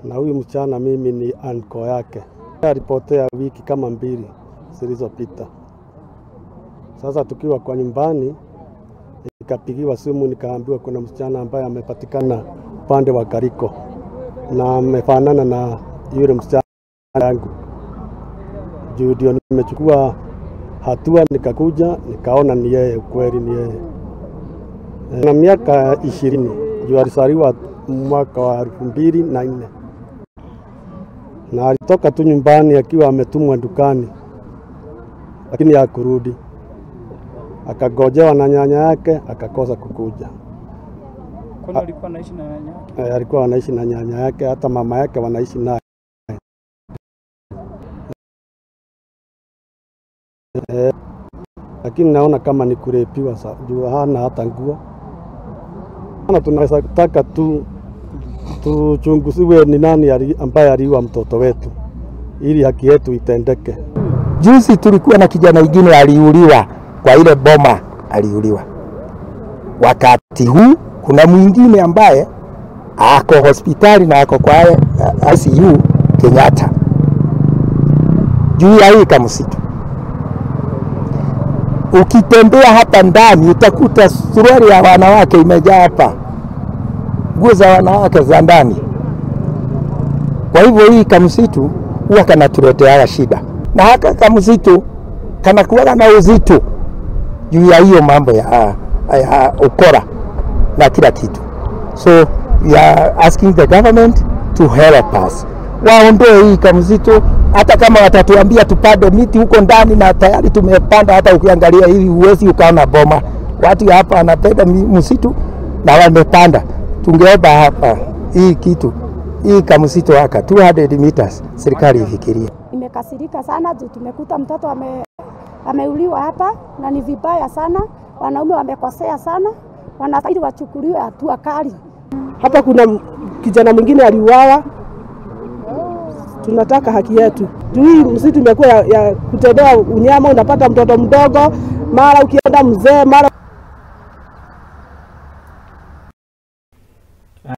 na huyu msichana mimi ni anko yake. Alipotea wiki kama 2 zilizopita. Sasa tukiwa kwa nyumbani nikapigiwa simu nikaambiwa kuna msichana ambaye amepatikana upande wa Kariko na amefanana na yule msichana yangu. Ndio nimechukua hatua, nikakuja nikaona ni yeye, kweli ni yeye. Na miaka 20, ndio alizaliwa mwaka wa 2004. Na alitoka tu nyumbani akiwa ametumwa dukani, lakini hakurudi. Akagojewa na nyanya yake, akakosa kukuja. Kwani alikuwa anaishi na nyanya yake? Alikuwa anaishi na nyanya yake, hata mama yake wanaishi naye. Lakini naona kama ni kurepiwa juu hana hata nguo. Tunaweza kutaka tuchunguziwe ni nani ambaye aliua mtoto wetu ili haki yetu itendeke. Juzi tulikuwa na kijana mwingine aliuliwa kwa ile boma, aliuliwa. Wakati huu kuna mwingine ambaye ako hospitali na ako kwa ICU Kenyatta. Juu ya hii kamsitu. Ukitembea hapa ndani utakuta suruali ya wanawake imejaa hapa. Nguo za wanawake za ndani. Kwa hivyo hii kamsitu huwa kanatuletea shida. Na haka kamsitu kanakuwa na uzito juu ya hiyo mambo ya ukora na kila kitu. So we are asking the government to help us. Waondoe hii kamsitu, hata kama watatuambia tupande miti huko ndani na tayari tumepanda, hata ukiangalia hivi uwezi ukaona boma. Watu hapa wanapenda msitu na wamepanda. Tungeomba hapa hii kitu, hii kamsitu haka 200 meters serikali ifikirie. Nimekasirika sana juu tumekuta mtoto ameuliwa hapa na ni vibaya sana. Wanaume wamekosea sana, wanastahili wachukuliwe hatua kali. Hapa kuna kijana mwingine aliuawa. Tunataka haki yetu. Juu hii msitu imekuwa ya kutendea unyama, unapata mtoto mdogo, mara ukienda mzee, mara